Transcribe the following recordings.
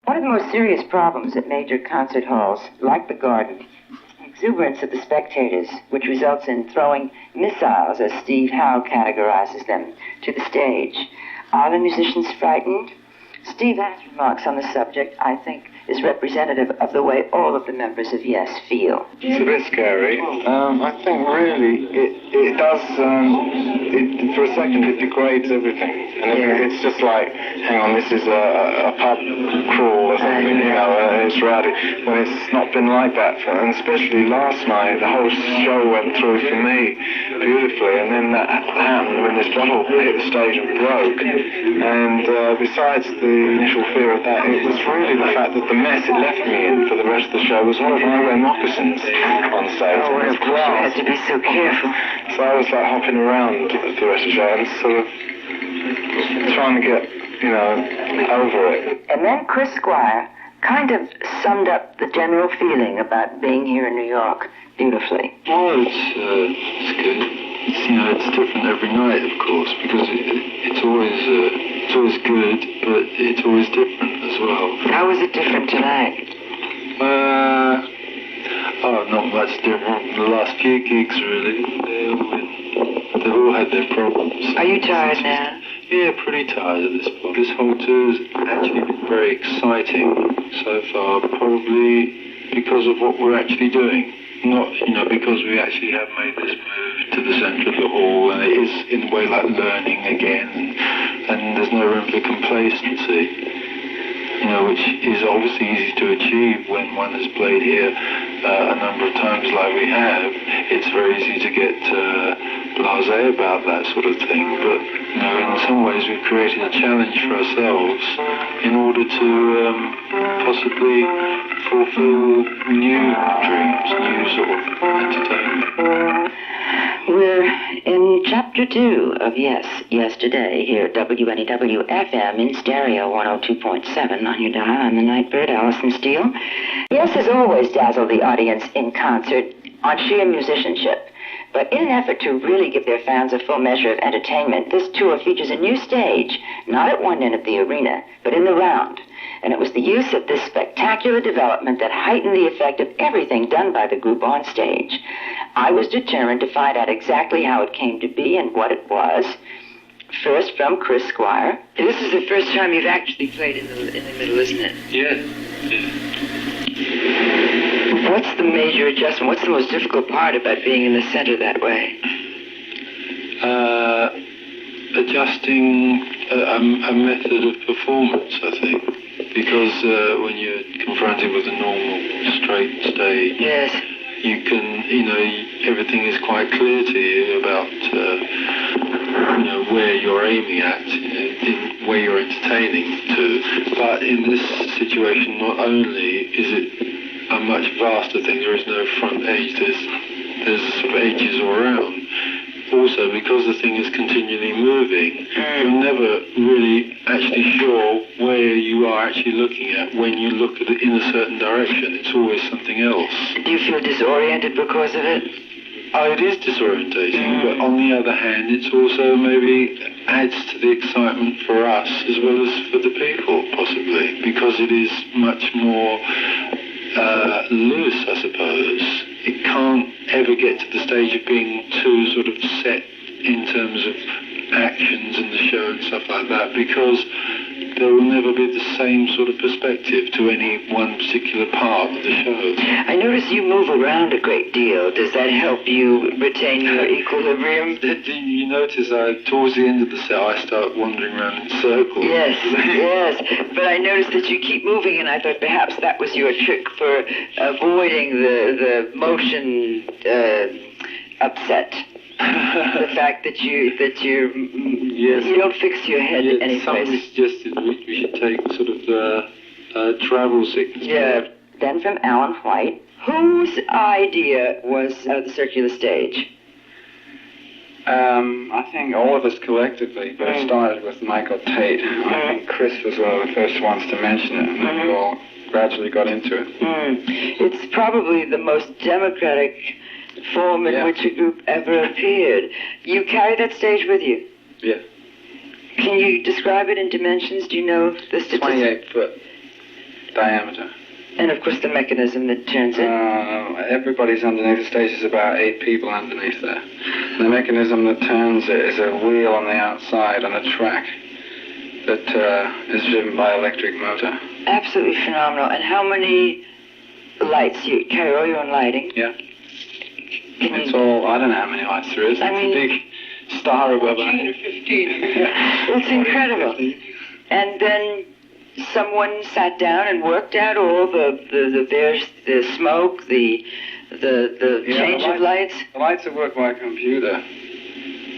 One of the most serious problems at major concert halls, like the Garden, exuberance of the spectators, which results in throwing missiles, as Steve Howe categorizes them, to the stage. Are the musicians frightened? Steve has remarks on the subject, I think, is representative of the way all of the members of Yes feel. It's a bit scary. I think really it does, for a second it degrades everything. And it's just like, hang on, this is a pub crawl or something, you know, it's rowdy. When it's not been like that, and especially last night, the whole show went through for me beautifully, and then that happened when this bottle hit the stage and broke. And besides the initial fear of that, it was really the fact that the mess it left me in for the rest of the show was one of I wear moccasins on stage. Oh, of course, you had to be so careful. So I was like hopping around the rest of the show and sort of trying to get, you know, over it. And then Chris Squire kind of summed up the general feeling about being here in New York beautifully. Well, it's good. It's, you know, it's different every night, of course, because it's always good, but it's always different as well. How was it different tonight? Not much different. The last few gigs, really. They've all had their problems. Are you tired now? Yeah, pretty tired at this point. This whole tour has actually been very exciting so far, probably because of what we're actually doing. Not, you know, because we actually have made this move to the centre of the hall, and it is in a way like learning again, and there's no room for complacency, you know, which is obviously easy to achieve when one has played here a number of times like we have. It's very easy to get blasé about that sort of thing, but, you know, in some ways we've created a challenge for ourselves in order to possibly fulfill new dreams, new sort of entertainment. We're in Chapter 2 of Yes, Yesterday, here at WNEW-FM in stereo 102.7 on your dial. I'm the Nightbird, Alison Steele. Yes has always dazzled the audience in concert on sheer musicianship. But in an effort to really give their fans a full measure of entertainment, this tour features a new stage, not at one end of the arena, but in the round. And it was the use of this spectacular development that heightened the effect of everything done by the group on stage. I was determined to find out exactly how it came to be and what it was. First, from Chris Squire. This is the first time you've actually played in the middle, isn't it? Yeah. What's the major adjustment? What's the most difficult part about being in the center that way? Adjusting a method of performance, I think. Because when you're confronted with a normal, straight stage, yes, you can, you know, everything is quite clear to you about, you know, where you're aiming at, you know, where you're entertaining to. But in this situation, not only is it a much vaster thing, there is no front edge, there's sort of edges all around. Also, because the thing is continually moving, you're never really actually sure where you are actually looking at when you look at it in a certain direction. It's always something else. Do you feel disoriented because of it? Oh, it is disorientating, but on the other hand, it's also maybe adds to the excitement for us as well as for the people, possibly, because it is much more loose, I suppose. It can't ever get to the stage of being too sort of set in terms of actions in the show and stuff like that, because there will never be the same sort of perspective to any one particular part of the show. I notice you move around a great deal. Does that help you retain your equilibrium? You notice towards the end of the set, I start wandering around in circles. Yes, yes. But I noticed that you keep moving, and I thought perhaps that was your trick for avoiding the motion upset. The fact that you yes. You don't fix your head any place. Somebody suggested we should take sort of travel sickness. Yeah. Then from Alan White, whose idea was the circular stage? I think all of us collectively, but it started with Michael Tate. I think Chris was one of the first ones to mention it, and then we all gradually got into it. It's probably the most democratic form in which a group ever appeared. You carry that stage with you? Yeah. Can you describe it in dimensions? Do you know the statistics? 28 foot. diameter. And, of course, the mechanism that turns it. Everybody's underneath the stage. There's about 8 people underneath there. The mechanism that turns it is a wheel on the outside on a track that is driven by electric motor. Absolutely phenomenal. And how many lights? You carry all your own lighting? Yeah. It's all, I don't know how many lights there is. I mean, it's a big star above it. 14 or 15. It's incredible. And then someone sat down and worked out all the smoke, the change of lights. The lights are worked by a computer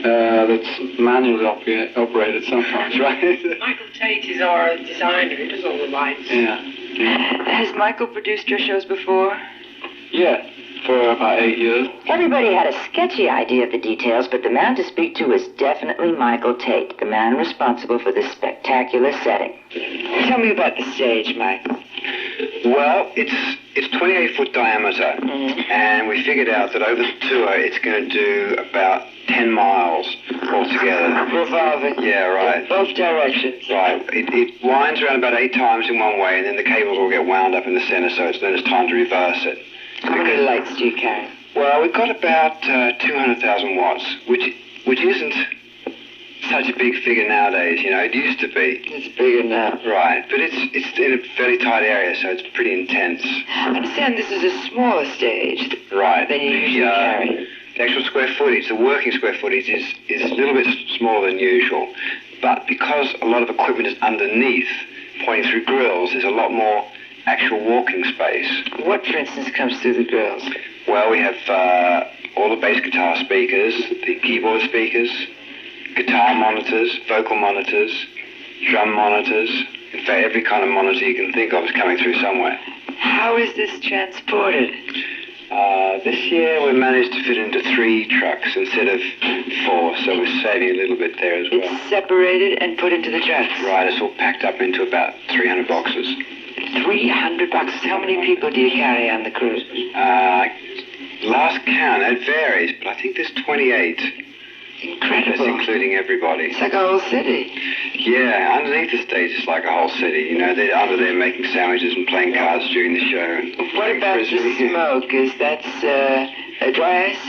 that's manually operated sometimes, right? Michael Tate is our designer. He does all the lights. Yeah. Has Michael produced your shows before? Yeah, for about 8 years. Everybody had a sketchy idea of the details, but the man to speak to is definitely Michael Tate, the man responsible for this spectacular setting. Tell me about the stage, Michael. Well, it's 28-foot diameter, and we figured out that over the tour it's going to do about 10 miles altogether. Revolving. Yeah, right. In both directions. Right. It winds around about 8 times in one way, and then the cables will get wound up in the center, so then it's time to reverse it. How many lights do you carry? Well, we've got about 200,000 watts, which isn't such a big figure nowadays. You know, it used to be. It's bigger now. Right, but it's in a very tight area, so it's pretty intense. I understand this is a smaller stage. Right. Than you usually carry. The actual square footage, the working square footage is a little bit smaller than usual, but because a lot of equipment is underneath, pointing through grills, there's a lot more actual walking space. What, for instance, comes through the grills? Well, we have all the bass guitar speakers, the keyboard speakers, guitar monitors, vocal monitors, drum monitors. In fact, every kind of monitor you can think of is coming through somewhere. How is this transported? This year we managed to fit into 3 trucks instead of 4, so we're saving a little bit there as well. It's separated and put into the trucks? Right, it's all packed up into about 300 boxes. 300 boxes? How many people do you carry on the cruise? Last count, it varies, but I think there's 28. Incredible. That's including everybody. It's like a whole city. Yeah, underneath the stage it's like a whole city. You know, they're under there making sandwiches and playing cards during the show. And what about the smoke? Is that dry ice?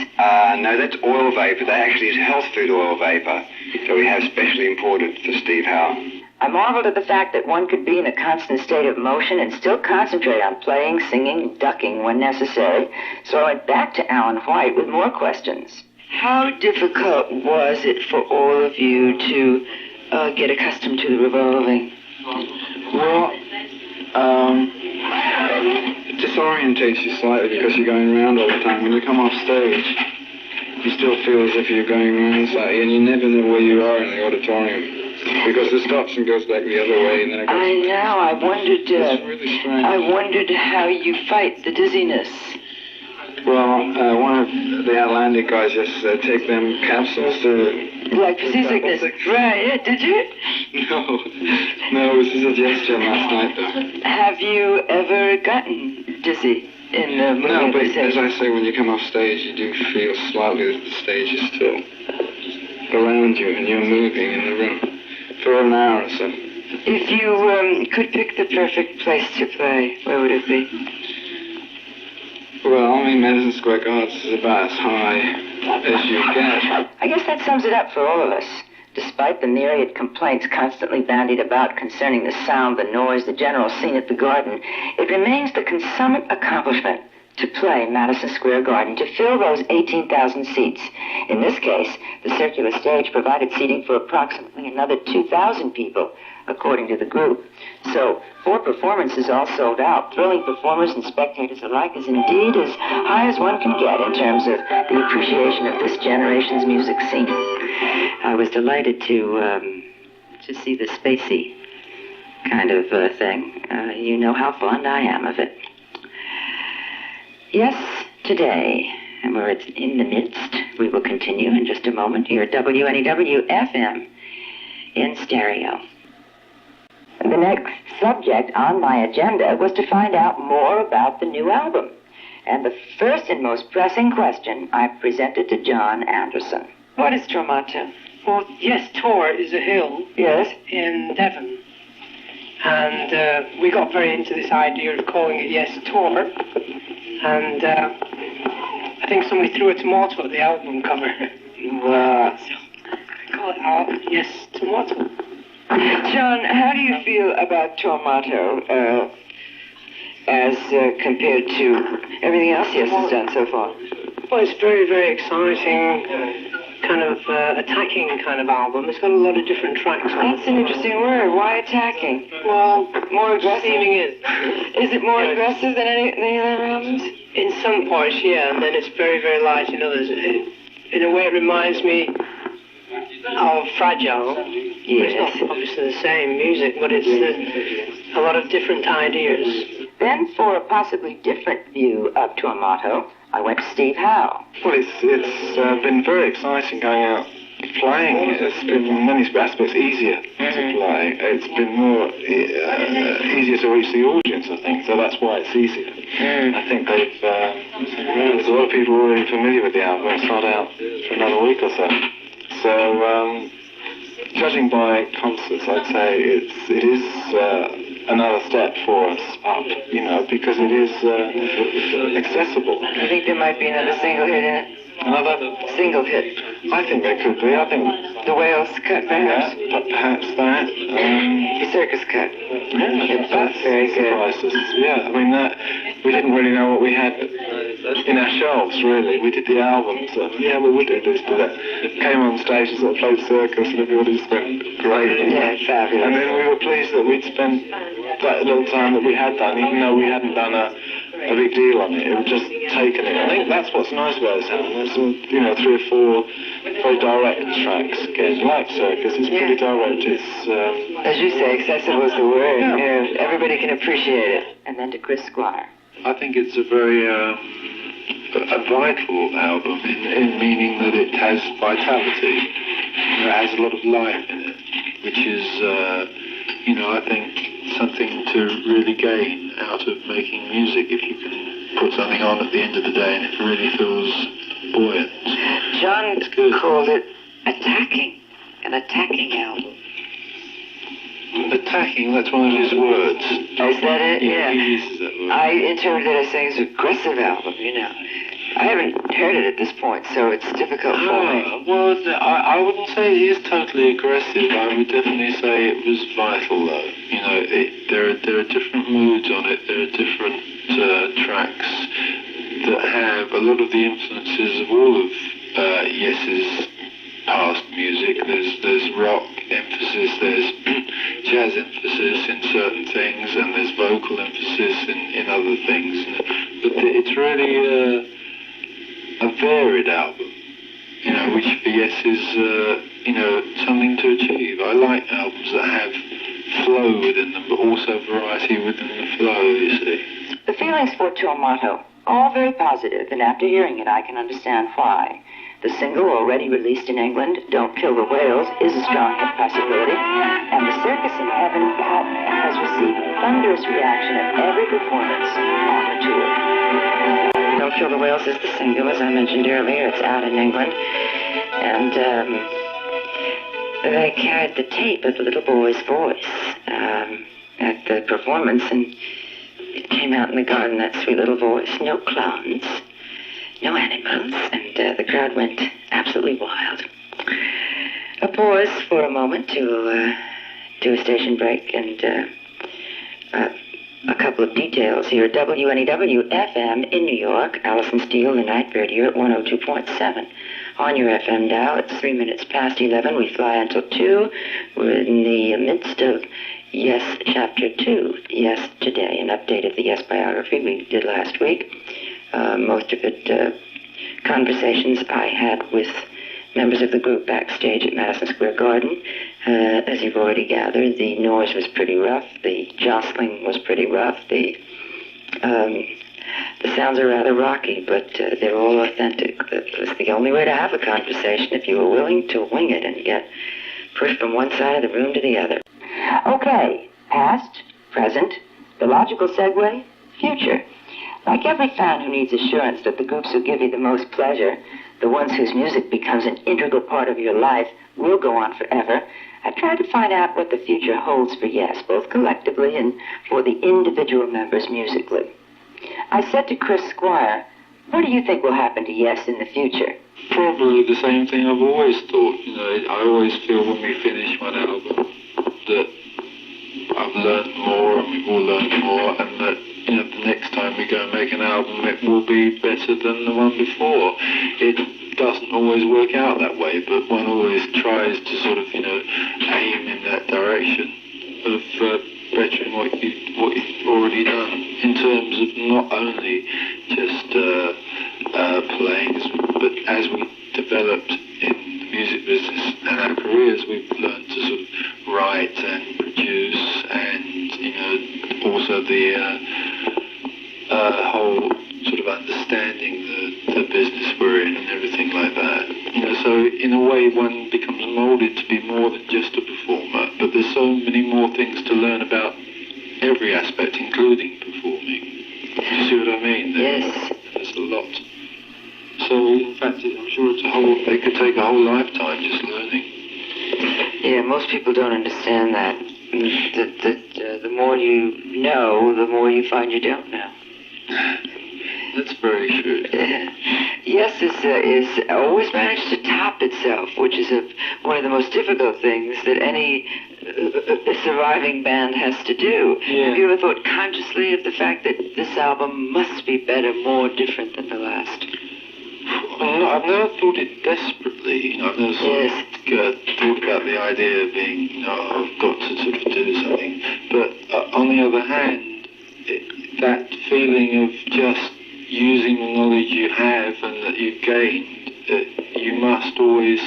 No, that's oil vapor. That actually is health food oil vapor. So we have specially imported for Steve Howe. I marveled at the fact that one could be in a constant state of motion and still concentrate on playing, singing, ducking when necessary. So I went back to Alan White with more questions. How difficult was it for all of you to get accustomed to the revolving? Well, it disorientates you slightly because you're going around all the time. When you come off stage, you still feel as if you're going around slightly, and you never know where you are in the auditorium. Because it stops and goes back the other way, and then it goes... I know, I wondered... it's really strange. I wondered how you fight the dizziness. Well, one of the Atlantic guys just take them capsules to... Like for seasickness. Right, yeah, did you? No, it was a suggestion last night, though. Have you ever gotten dizzy in the movie? No, but as I say, when you come off stage, you do feel slightly that the stage is still around you, and you're moving in the room for an hour or so. If you could pick the perfect place to play, where would it be? Well, I mean, Madison Square Garden is about as high as you get. I guess that sums it up for all of us. Despite the myriad complaints constantly bandied about concerning the sound, the noise, the general scene at the Garden, it remains the consummate accomplishment to play Madison Square Garden, to fill those 18,000 seats. In this case, the circular stage provided seating for approximately another 2,000 people, according to the group. So, 4 performances all sold out. Thrilling performers and spectators alike is indeed as high as one can get in terms of the appreciation of this generation's music scene. I was delighted to see the spacey kind of thing. You know how fond I am of it. Yes, today, and we're in the midst, we will continue in just a moment here at WNEW FM in stereo. The next subject on my agenda was to find out more about the new album. And the first and most pressing question I presented to John Anderson. What is Tramonto? Well, yes, Tor is a hill. Yes. In Devon. And we got very into this idea of calling it Yes Tour. And I think somebody threw a tomato at the album cover. Wow. So I call it Yes Tomato. John, how do you feel about Tomato as compared to everything else Yes has done so far? Well, it's very, very exciting, kind of attacking kind of album. It's got a lot of different tracks on it. That's an interesting word. Why attacking? Well, More aggressive? steaming it. Is it more aggressive than any of the other albums? In some parts, yeah, and then it's very, very light in others. In a way, it reminds me of Fragile. Yes. It's not obviously the same music, but it's a lot of different ideas. Then, for a possibly different view of Tomato, I went to Steve Howe. Well, it's been very exciting going out playing. It's been in many aspects easier to play. It's been more easier to reach the audience, I think, so that's why it's easier. I think there's a lot of people already familiar with the album. It's not out for another week or so. So, judging by concerts, I'd say it is another step for us up, because it is accessible. I think there might be another single hit in it. Another Single hit. I think there could be. I think The Whales cut, perhaps. perhaps that. The Circus cut. Yeah, That's very good. surprised us. Yeah, I mean we didn't really know what we had in our shelves. Really, we did the album, so yeah, we would do this, do that. Came on stage and sort of played circus, and everybody just went great. Yeah, fabulous. And then we were pleased that we'd spent that little time that we had done, even though we hadn't done a big deal on it. It was just taken it. I think that's what's nice about this album. There's some, 3 or 4 very direct tracks. Again, like Circus, it's pretty direct. It's As you say, accessible is the word. Yeah. Everybody can appreciate it. And then to Chris Squire. I think it's a very a vital album in meaning that it has vitality. It has a lot of life in it, which is, I think something to really gain out of making music if you can put something on at the end of the day and it really feels buoyant. John It's good. called it an attacking album. Attacking, that's one of his words. Is that it? Yeah. He uses that word. I interpreted it as saying it's an aggressive album, I haven't heard it at this point, so it's difficult for me. Well, I wouldn't say it is totally aggressive. I would definitely say it was vital, though. There are different moods on it. There are different tracks that have a lot of the influences of all of Yes's past music. There's rock emphasis, there's jazz emphasis in certain things, and there's vocal emphasis in other things. But it's really a varied album, which for Yes is, something to achieve. I like albums that have flow within them, but also variety within the flow, you see. The feelings for Tomato, all very positive, and after hearing it, I can understand why. The single already released in England, Don't Kill the Whales, is a strong hit possibility, and The Circus in Heaven has received thunderous reaction at every performance on the tour. Don't Kill the Whales is the single, as I mentioned earlier. It's out in England, and they carried the tape of the little boy's voice at the performance, and it came out in the garden, that sweet little voice. No clowns, no animals, and the crowd went absolutely wild. A pause for a moment to do a station break, and a couple of details here. WNEW FM in New York, Alison Steele, the night bird here at 102.7. On your FM dial, it's 3 minutes past 11. We fly until 2. We're in the midst of Yes Chapter 2, Yes Today, an update of the Yes biography we did last week. Most of it conversations I had with members of the group Backstage at Madison Square Garden. As you've already gathered, the noise was pretty rough, the jostling was pretty rough, the sounds are rather rocky, but they're all authentic. That was the only way to have a conversation, if you were willing to wing it and get pushed from one side of the room to the other. Okay, past, present, the logical segue, future. Like every fan who needs assurance that the groups who give you the most pleasure, the ones whose music becomes an integral part of your life, will go on forever, I've tried to find out what the future holds for Yes, both collectively and for the individual members musically. I said to Chris Squire, what do you think will happen to Yes in the future? Probably the same thing I've always thought. I always feel when we finish one album that I've learned more and we've all learned more, and that the next time we go and make an album, it will be better than the one before. It doesn't always work out that way, but one always tries to sort of, aim in that direction of bettering what you've already done in terms of not only just playing, but as we developed in the music business and our careers, we've learned to sort of write and produce, and also the whole sort of understanding the business we're in and everything like that. So in a way one becomes molded to be more than just a performer, but there's so many more things to learn about every aspect, including performing. You see what I mean? Yes. There's a lot. So in fact, I'm sure it could take a whole lifetime just learning. Yeah, most people don't understand that. The more you know, the more you find you don't know. That's very true. Yes, is always managed to top itself, which is one of the most difficult things that any surviving band has to do. Yeah. Have you ever thought consciously of the fact that this album must be better, more different than the last? Well, no, I've never thought it desperately. I've never sort of thought about the idea of being, I've got to sort of do something. But on the other hand, that feeling of just using the knowledge you have and that you've gained, you must always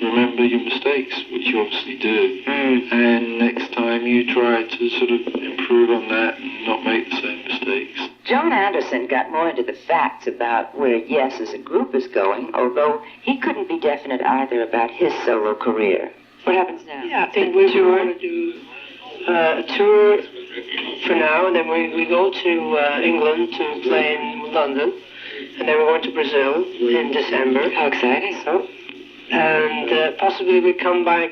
remember your mistakes, which you obviously do. And next time you try to sort of improve on that and not make the same mistakes. John Anderson got more into the facts about where Yes as a group is going, although he couldn't be definite either about his solo career. What happens now? Yeah, I think we want to do a tour for now, and then we go to England to play in London, and then we're going to Brazil in December. How exciting. So, and possibly we come back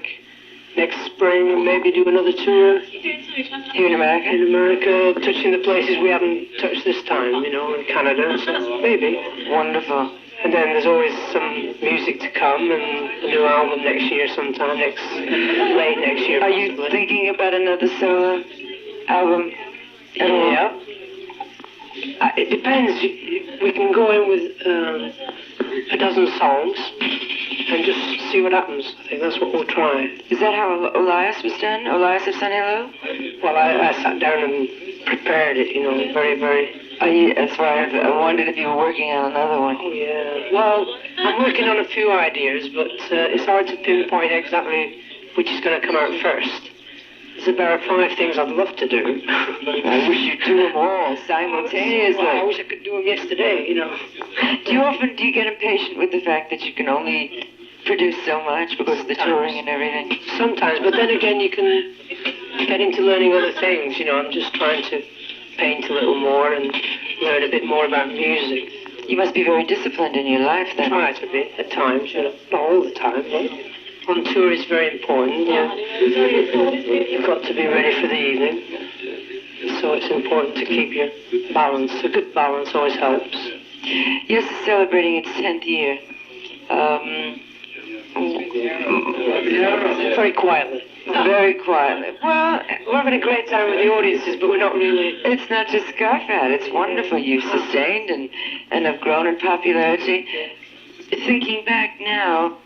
next spring and maybe do another tour Here in America? in America, touching the places we haven't touched this time, in Canada, so maybe. Wonderful. And then there's always some music to come, and a new album next year sometime, late next year. Are you thinking about another solo album at all? Yeah. It depends. We can go in with a dozen songs and just see what happens. I think that's what we'll try. Is that how Elias was done? Elias of Sunny Low? Well, I sat down and prepared it, very, very... That's why I wondered if you were working on another one. Oh, yeah. Well, I'm working on a few ideas, but it's hard to pinpoint exactly which is going to come out first. There's about 5 things I'd love to do. I wish you'd do them all simultaneously. Well, I wish I could do them yesterday, Do you get impatient with the fact that you can only produce so much because of the touring and everything? Sometimes, but then again, you can get into learning other things. I'm just trying to paint a little more and learn a bit more about music. You must be very disciplined in your life then. Try to be at times, not all the time, but on tour it's very important. You've got to be ready for the evening, so it's important to keep your balance. A good balance always helps. Yes, it's celebrating its 10th year. Very quietly. Very quietly. Well, We're having a great time with the audiences, but we're not really... it's not just scoff at. It's wonderful. You've sustained and have grown in popularity. Thinking back now,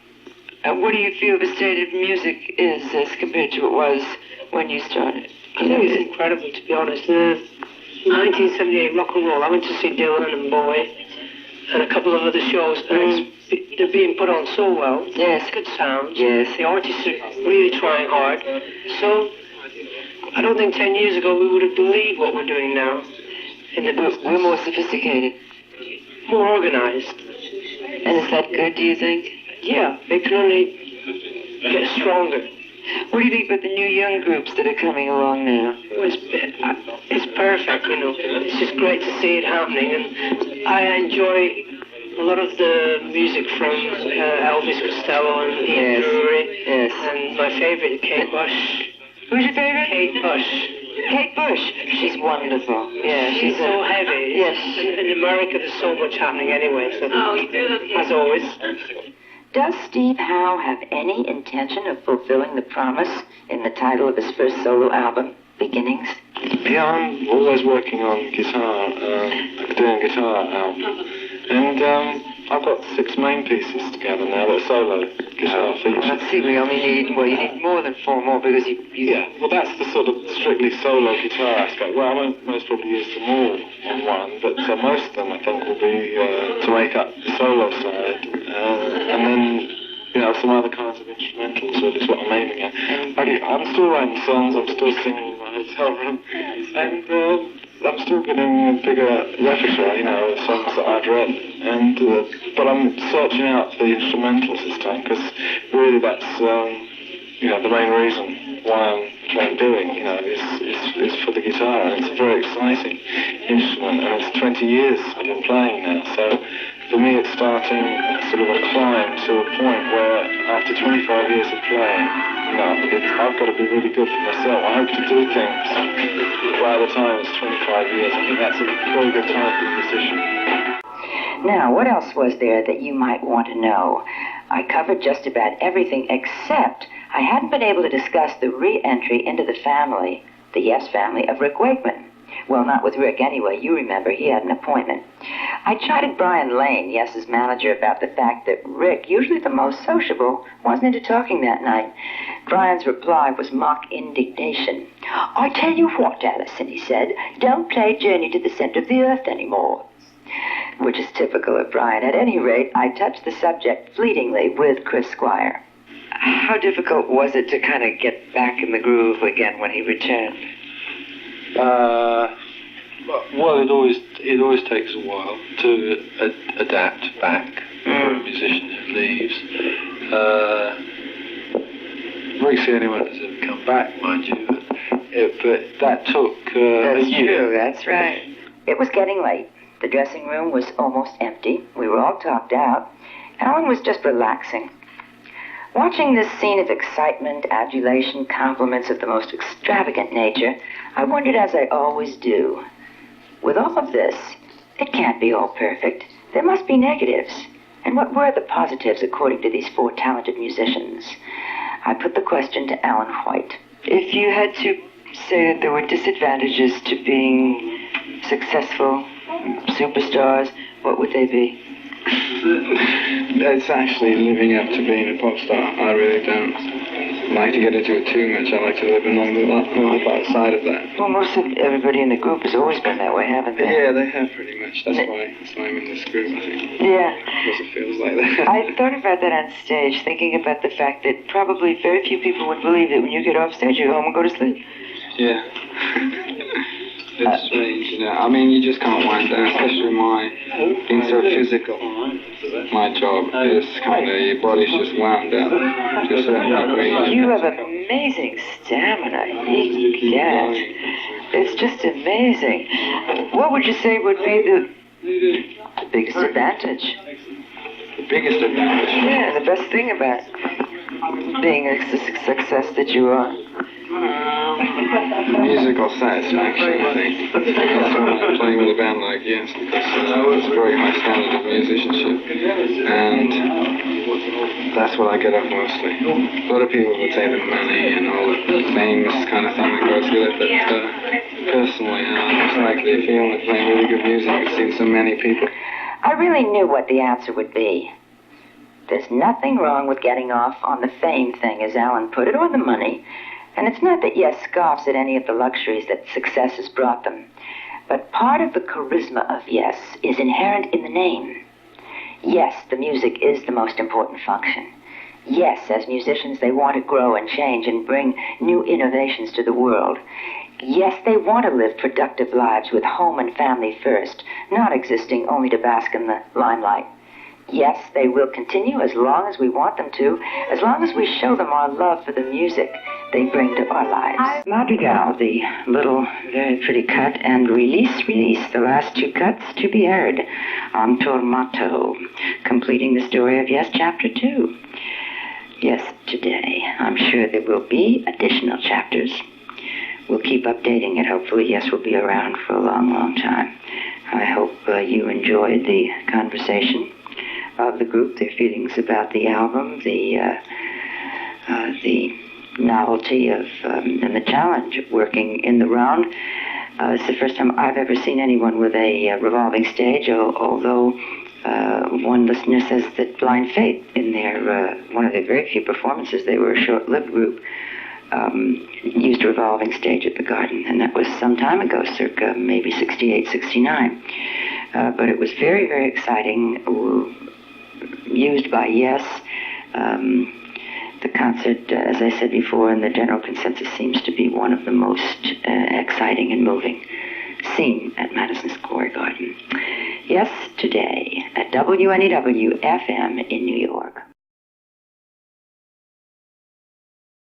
what do you feel the state of music is as compared to what it was when you started? I think it's incredible, to be honest. 1978 rock and roll, I went to see Dylan and Bowie and a couple of other shows, and they're being put on so well. Yes. Good sounds. Yes. The artists are really trying hard. So, I don't think 10 years ago we would have believed what we're doing now in the business. We're more sophisticated. More organized. And is that good, do you think? Yeah, they can only get stronger. What do you think about the new young groups that are coming along now? Well, it's perfect, you know. It's just great to see it happening, and I enjoy a lot of the music from Elvis Costello and Ian Drury. Yes. And my favourite, Kate Bush. Who's your favorite? Kate Bush. Kate Bush. She's wonderful. Yeah, She's so heavy. Yes. In America, there's so much happening anyway, so as always. Does Steve Howe have any intention of fulfilling the promise in the title of his first solo album, Beginnings? Yeah, I'm always working on guitar, doing guitar album. And I've got 6 main pieces together now that are solo guitar features. Let's see, we only need, well, you need more than 4 more because you... Yeah, well, that's the sort of strictly solo guitar aspect. Well, I won't most probably use them all on one, but most of them I think will be to make up the solo side. And then, you know, some other kinds of instrumentals is what I'm aiming at. I'm still writing songs, I'm still singing in my hotel room, and I'm still getting a bigger repertoire, you know, of songs that I'd read. And but I'm searching out the instrumentals this time, because really that's, you know, the main reason why I'm doing, you know, is for the guitar. And it's a very exciting instrument, and it's 20 years I've been playing now. So for me, it's starting sort of a climb to a point where after 25 years of playing, you know, I've got to be really good for myself. I hope to do things by the time it's 25 years. I think that's a very good time for a musician. Now, what else was there that you might want to know? I covered just about everything except I hadn't been able to discuss the re-entry into the family, the Yes family, of Rick Wakeman. Well, not with Rick anyway. You remember, he had an appointment. I chided Brian Lane, Yes's manager, about the fact that Rick, usually the most sociable, wasn't into talking that night. Brian's reply was mock indignation. "I tell you what, Alison," he said, "don't play Journey to the Center of the Earth anymore." Which is typical of Brian. At any rate, I touched the subject fleetingly with Chris Squire. How difficult was it to kind of get back in the groove again when he returned? Well, it always takes a while to adapt back for a musician who leaves. Rick's the only one that's ever come back, mind you. But that took a year. True, that's right. It was getting late. The dressing room was almost empty. We were all talked out. Alan was just relaxing. Watching this scene of excitement, adulation, compliments of the most extravagant nature, I wondered, as I always do, with all of this, it can't be all perfect. There must be negatives. And what were the positives according to these 4 talented musicians? I put the question to Alan White. If you had to say that there were disadvantages to being successful superstars, what would they be? It's actually living up to being a pop star. I really don't like to get into it too much. I like to live a normal life outside of that. Well, most of everybody in the group has always been that way, haven't they? Yeah, they have pretty much. That's why I'm in this group, I think. Yeah. Because it feels like that. I thought about that on stage, thinking about the fact that probably very few people would believe that when you get off stage, you go home and go to sleep. Yeah. It's strange, you know. I mean, you just can't wind down, especially being so physical. My job is kind of, your body's just wound down to a certain degree. You have amazing stamina. Yes. It's just amazing. What would you say would be the biggest advantage? The biggest advantage? Yeah, the best thing about being the success that you are. Musical satisfaction, I think. That's why I'm playing with a band like Yes, because it's a very high standard of musicianship, and that's what I get off mostly. A lot of people would say the money and all the famous kind of thing that goes with it, but personally, I just like the feeling of playing really good music and seeing so many people. I really knew what the answer would be. There's nothing wrong with getting off on the fame thing, as Alan put it, or the money. And it's not that Yes scoffs at any of the luxuries that success has brought them. But part of the charisma of Yes is inherent in the name. Yes, the music is the most important function. Yes, as musicians, they want to grow and change and bring new innovations to the world. Yes, they want to live productive lives with home and family first, not existing only to bask in the limelight. Yes, they will continue as long as we want them to, as long as we show them our love for the music they bring to our lives. Madrigal, the little, very pretty cut, and Release, the last two cuts to be heard on Tormato, completing the story of Yes, Chapter 2. Yes, today. I'm sure there will be additional chapters. We'll keep updating it. Hopefully, Yes will be around for a long, long time. I hope you enjoyed the conversation of the group, their feelings about the album, the novelty of and the challenge of working in the round. It's the first time I've ever seen anyone with a revolving stage, although one listener says that Blind Faith, in their one of their very few performances, they were a short-lived group, used a revolving stage at the Garden, and that was some time ago, circa maybe 68, 69. But it was very, very exciting, used by Yes. The concert, as I said before, and the general consensus seems to be one of the most exciting and moving seen at Madison Square Garden. Yes, today at WNEW FM in New York.